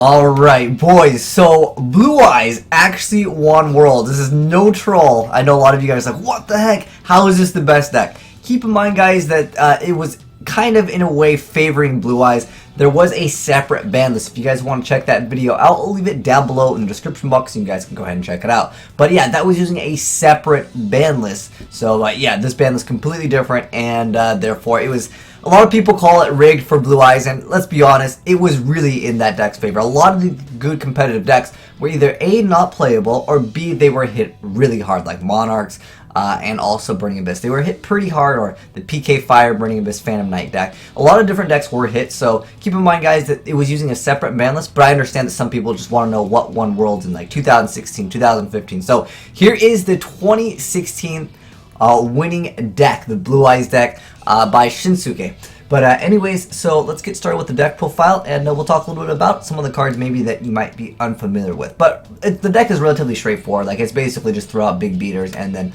Alright, boys, so Blue Eyes actually won Worlds. This is no troll. I know a lot of you guys are like, what the heck? How is this the best deck? Keep in mind, guys, that it was kind of, in a way, favoring Blue Eyes. There was a separate ban list. If you guys want to check that video out, I'll leave it down below in the description box, and you guys can go ahead and check it out. But yeah, that was using a separate ban list. So yeah, this ban list is completely different, and therefore it was... A lot of people call it rigged for Blue Eyes, and let's be honest, it was really in that deck's favor. A lot of the good competitive decks were either A, not playable, or B, they were hit really hard, like Monarchs, and also Burning Abyss. They were hit pretty hard, or the PK Fire, Burning Abyss, Phantom Knight deck. A lot of different decks were hit, so keep in mind, guys, that it was using a separate ban list, but I understand that some people just want to know what won Worlds in like 2016, 2015. So here is the 2016 winning deck, the Blue Eyes deck by Shinsuke. But anyways, so let's get started with the deck profile, and we'll talk a little bit about some of the cards maybe that you might be unfamiliar with. But the deck is relatively straightforward. Like, it's basically just throw out big beaters and then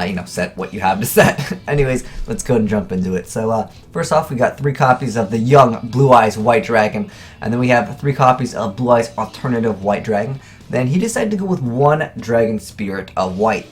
you know, set what you have to set. Anyways, let's go and jump into it. So first off, we got 3 copies of the young Blue Eyes White Dragon, and then we have 3 copies of Blue Eyes Alternative White Dragon. Then he decided to go with 1 Dragon Spirit of White.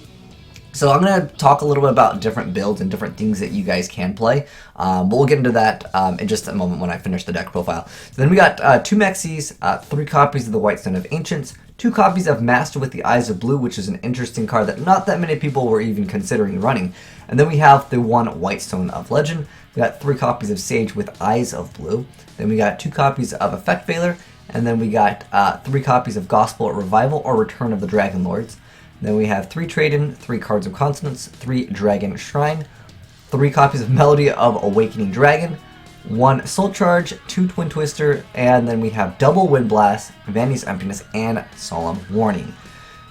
So I'm going to talk a little bit about different builds and different things that you guys can play. But we'll get into that in just a moment when I finish the deck profile. So then we got 2 Mexies, 3 copies of the White Stone of Ancients, 2 copies of Master with the Eyes of Blue, which is an interesting card that not that many people were even considering running. And then we have the 1 White Stone of Legend. We got 3 copies of Sage with Eyes of Blue. Then we got 2 copies of Effect Veiler. And then we got 3 copies of Gospel Revival or Return of the Dragon Lords. Then we have 3 Trade-In, 3 Cards of Consonance, 3 Dragon Shrine, 3 copies of Melody of Awakening Dragon, 1 Soul Charge, 2 Twin Twister, and then we have double Wind Blast, Vanity's Emptiness, and Solemn Warning.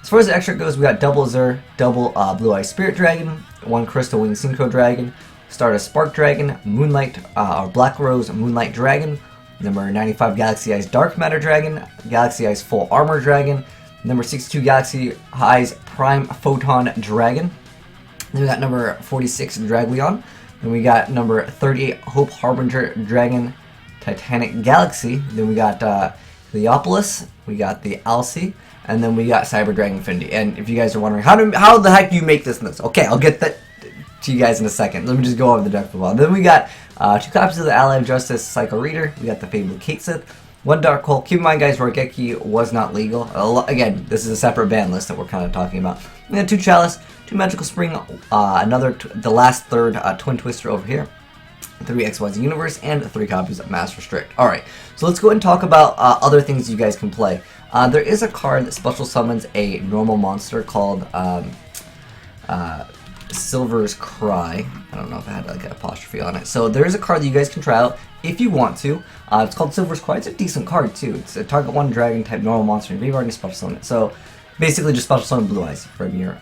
As far as the extra goes, we got double Azure, double Blue Eye Spirit Dragon, 1 Crystal Wing Synchro Dragon, Stardust Spark Dragon, Moonlight or Black Rose Moonlight Dragon, number 95 Galaxy Eyes Dark Matter Dragon, Galaxy Eyes Full Armor Dragon, number 62 Galaxy Eyes Prime Photon Dragon. Then we got number 46 Dragleon. Then we got number 38 Hope Harbinger Dragon Titanic Galaxy. Then we got Leopolis. We got the Alcy. And then we got Cyber Dragon Infinity. And if you guys are wondering, how the heck do you make this list? Okay, I'll get that to you guys in a second. Let me just go over the deck for a while. Then we got 2 copies of the Ally of Justice Psycho Reader. We got the Fabled Kate Sith. 1 Dark Hole. Keep in mind, guys, Rorgeki was not legal. Again, this is a separate ban list that we're kind of talking about. We got 2 Chalice, 2 Magical Spring, the last third Twin Twister over here, 3 XYZ Universe, and 3 copies of Master Strict. Alright, so let's go ahead and talk about other things you guys can play. There is a card that special summons a normal monster called Silver's Cry. I don't know if I had like an apostrophe on it. So there is a card that you guys can try out if you want to. It's called Silver's Cry. It's a decent card too. It's a target 1 dragon type normal monster in your graveyard and special summon it. So basically just special summon Blue Eyes from your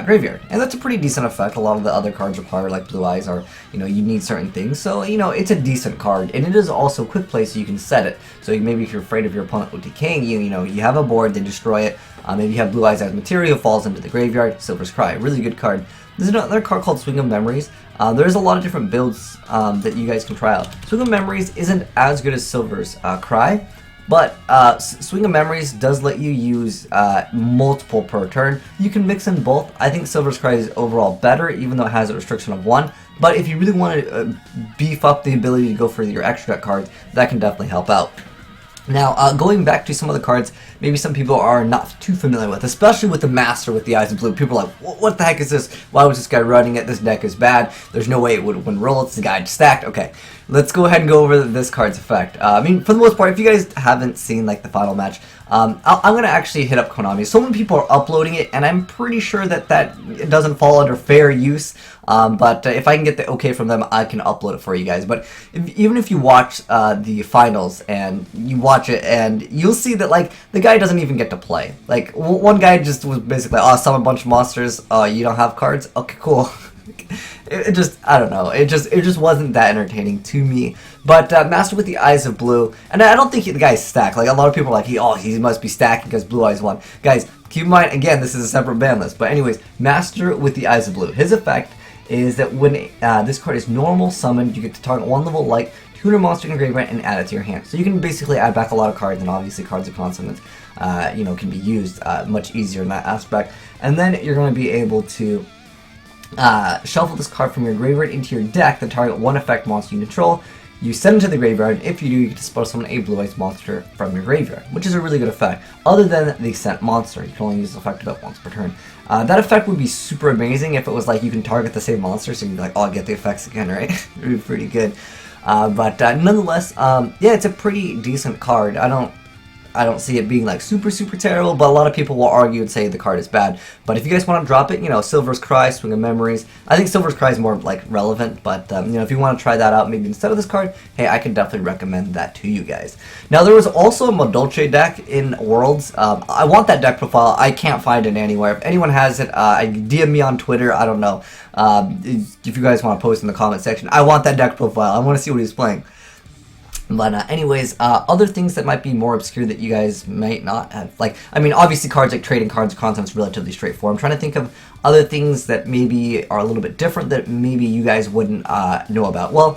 graveyard. And that's a pretty decent effect. A lot of the other cards require like Blue Eyes or, you know, you need certain things. So, you know, it's a decent card. And it is also quick play, so you can set it. So maybe if you're afraid of your opponent with decaying you, you know, you have a board, they destroy it. Maybe you have Blue Eyes as material, falls into the graveyard, Silver's Cry. Really good card. There's another card called Swing of Memories. There's a lot of different builds that you guys can try out. Swing of Memories isn't as good as Silver's Cry, but Swing of Memories does let you use multiple per turn. You can mix in both. I think Silver's Cry is overall better, even though it has a restriction of 1. But if you really want to beef up the ability to go for your extra deck cards, that can definitely help out. Now, going back to some of the cards maybe some people are not too familiar with, especially with the Master with the Eyes of Blue. People are like, what the heck is this? Why was this guy running it? This deck is bad. There's no way it would win roll. It's the guy stacked. Okay, let's go ahead and go over this card's effect. I mean, for the most part, if you guys haven't seen like the final match, I'm going to actually hit up Konami. So many people are uploading it, and I'm pretty sure that it doesn't fall under fair use. But if I can get the okay from them, I can upload it for you guys. But even if you watch the finals and you watch it, and you'll see that like the guy doesn't even get to play. Like one guy just was basically, oh, summon a bunch of monsters. You don't have cards? Okay, cool. It just, I don't know, it just wasn't that entertaining to me. But Master with the Eyes of Blue, and I don't think the guy's stacked. Like a lot of people are like, he must be stacked because Blue Eyes won. Guys, keep in mind, again, this is a separate ban list. But anyways, Master with the Eyes of Blue. His effect is that when this card is normal summoned, you get to target one level light to tuner monster in your graveyard and add it to your hand. So you can basically add back a lot of cards, and obviously cards of consonants, you know, can be used much easier in that aspect. And then you're going to be able to shuffle this card from your graveyard into your deck that target one effect monster you control. You send it to the graveyard, and if you do, you get to spell summon a blue-eyes monster from your graveyard, which is a really good effect. Other than the sent monster, you can only use the effect about once per turn. That effect would be super amazing if it was like you can target the same monster, so you'd be like, oh, I'll get the effects again, right? It would be pretty good. But nonetheless, yeah, it's a pretty decent card. I don't see it being like super terrible, but a lot of people will argue and say the card is bad. But if you guys want to drop it, you know, Silver's Cry, Swing of Memories. I think Silver's Cry is more like relevant, but you know, if you want to try that out maybe instead of this card, hey, I can definitely recommend that to you guys. Now, there was also a Modolce deck in Worlds. I want that deck profile. I can't find it anywhere. If anyone has it, DM me on Twitter. I don't know. If you guys want to post in the comment section, I want that deck profile. I want to see what he's playing. But anyways, other things that might be more obscure that you guys might not have, like, I mean, obviously cards like trading cards, content's relatively straightforward. I'm trying to think of other things that maybe are a little bit different that maybe you guys wouldn't know about. Well,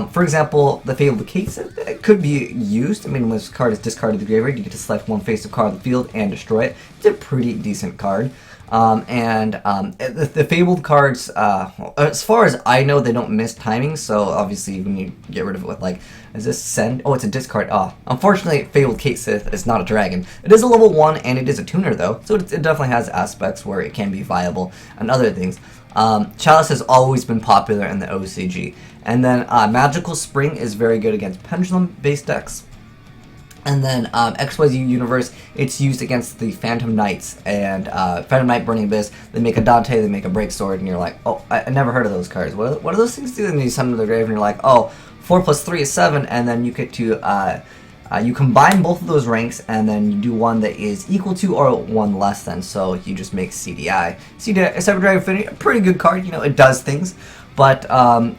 for example, the Fabled Case, it could be used. I mean, when this card is discarded to the graveyard, you get to select one face-up card on the field and destroy it. It's a pretty decent card. The Fabled cards, as far as I know, they don't miss timing, so obviously when you get rid of it with, like, is this send? Oh, it's a discard. Oh, unfortunately, Fabled Kate Sith is not a dragon. It is a level 1, and it is a tuner, though, so it definitely has aspects where it can be viable, and other things. Chalice has always been popular in the OCG. And then Magical Spring is very good against Pendulum-based decks. And then XYZ Universe, it's used against the Phantom Knights and Phantom Knight Burning Abyss. They make a Dante, they make a Break Sword, and you're like, oh, I never heard of those cards. What do those things do? And you send them to the grave, and you're like, oh, 4 + 3 is 7, and then you get to, you combine both of those ranks, and then you do one that is equal to or one less than, so you just make CDI. CDI, Cyber Dragon Affinity, a pretty good card, you know, it does things. But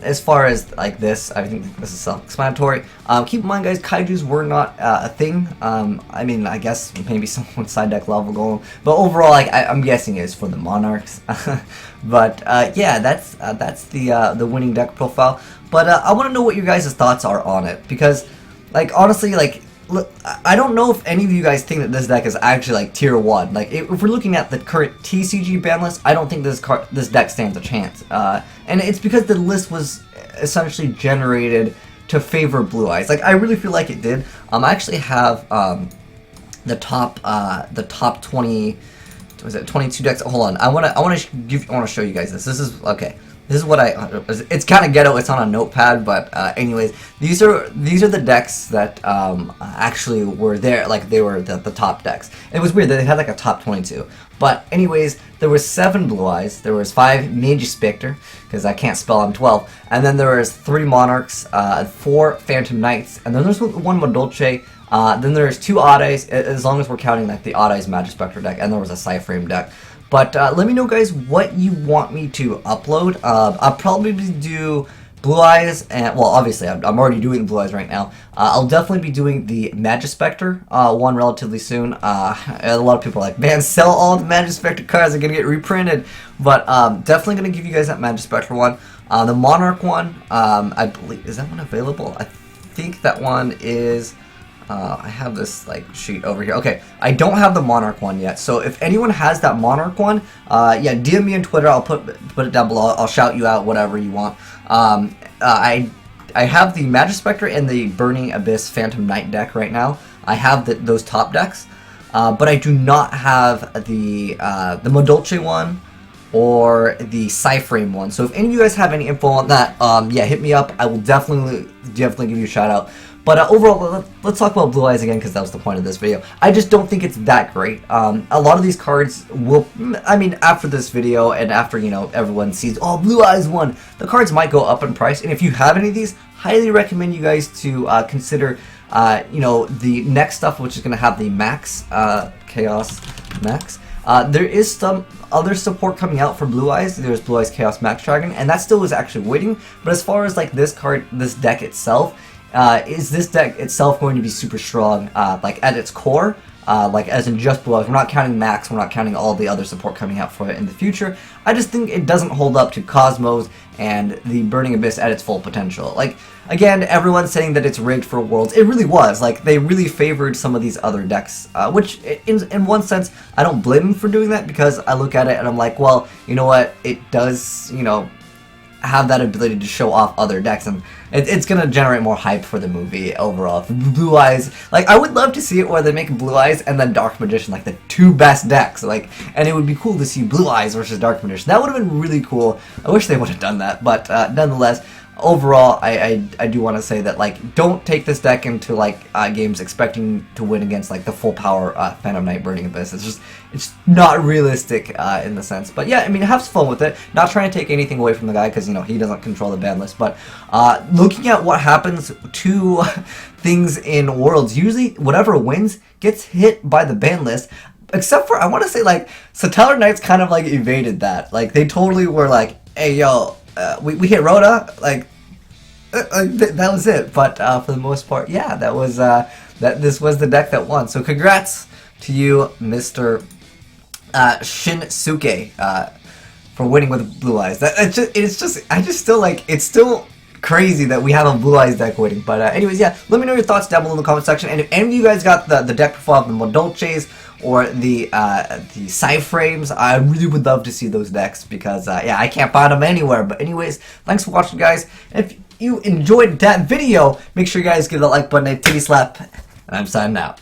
as far as like this, I think this is self-explanatory. Keep in mind, guys, kaijus were not a thing. I mean, I guess maybe someone side deck level going, but overall, like I'm guessing it's for the Monarchs. But yeah, that's the winning deck profile. But I want to know what your guys' thoughts are on it, because, like, honestly, like, look, I don't know if any of you guys think that this deck is actually like tier 1. Like, if we're looking at the current TCG ban list, I don't think this deck stands a chance. And it's because the list was essentially generated to favor Blue Eyes. Like, I really feel like it did. I actually have the top 20. Was it 22 decks? Hold on, I want to show you guys this. This is okay. This is what it's kind of ghetto, it's on a notepad, but anyways, these are the decks that actually were there, like they were the top decks. It was weird that they had like a top 22. But anyways, there was 7 Blue Eyes, there was 5 Mage Spectre, because I can't spell, I'm 12, and then there was 3 Monarchs, 4 Phantom Knights, and then there's 1 Modolce, then there's 2 Odd Eyes, as long as we're counting like the Odd Eyes Magic Spectre deck, and there was a Cyframe deck. But let me know, guys, what you want me to upload. I'll probably do Blue Eyes, and, well, obviously, I'm already doing Blue Eyes right now. I'll definitely be doing the Magispector one relatively soon. A lot of people are like, man, sell all the Magispector cards, they're going to get reprinted. But definitely going to give you guys that Magispector one. The Monarch one, I believe, is that one available? I think that one is... I have this like sheet over here. Okay, I don't have the Monarch one yet, so if anyone has that Monarch one, yeah, DM me on Twitter. I'll put it down below. I'll shout you out, whatever you want. I have the Magispector and the Burning Abyss Phantom Knight deck right now. I have those top decks, but I do not have the Modolce one or the Cyframe one. So if any of you guys have any info on that, yeah, hit me up. I will definitely give you a shout out. But overall, let's talk about Blue Eyes again, because that was the point of this video. I just don't think it's that great. A lot of these cards will, I mean, after this video and after, you know, everyone sees, oh, Blue Eyes won, the cards might go up in price. And if you have any of these, highly recommend you guys to consider, you know, the next stuff, which is going to have the Max, Chaos Max. There is some other support coming out for Blue Eyes. There's Blue Eyes Chaos Max Dragon, and that still is actually waiting. But as far as like this deck itself, is this deck itself going to be super strong, like at its core? like as in just Blue Eyes. We're not counting Max, we're not counting all the other support coming out for it in the future. I just think it doesn't hold up to Cosmos and the Burning Abyss at its full potential. Like, again, everyone's saying that it's rigged for Worlds. It really was. Like, they really favored some of these other decks, which, in one sense, I don't blame them for doing that, because I look at it and I'm like, well, you know what, it does, you know, have that ability to show off other decks, and it's gonna generate more hype for the movie overall. Blue Eyes, like, I would love to see it where they make Blue Eyes and then Dark Magician, like the two best decks, like, and it would be cool to see Blue Eyes versus Dark Magician. That would have been really cool. I wish they would have done that, but nonetheless, overall, I do want to say that, like, don't take this deck into, like, games expecting to win against, like, the full power Phantom Knight Burning Abyss. It's not realistic in the sense. But yeah, I mean, have fun with it. Not trying to take anything away from the guy, because, you know, he doesn't control the ban list. But looking at what happens to things in Worlds, usually whatever wins gets hit by the ban list. Except for, I want to say, like, Satellar Knights kind of, like, evaded that. Like, they totally were like, hey, yo, we hit Rhoda, like, that was it. But for the most part, yeah, that was this was the deck that won. So congrats to you, Mr. Shinsuke, for winning with Blue Eyes. It's still crazy that we have a Blue Eyes deck winning. But anyways, yeah, let me know your thoughts down below in the comment section. And if any of you guys got the deck profile of the Modolches or the Cyframes, I really would love to see those decks, because yeah, I can't find them anywhere. But anyways, thanks for watching, guys. And if you enjoyed that video, make sure you guys give that like button a titty slap, and I'm signing out.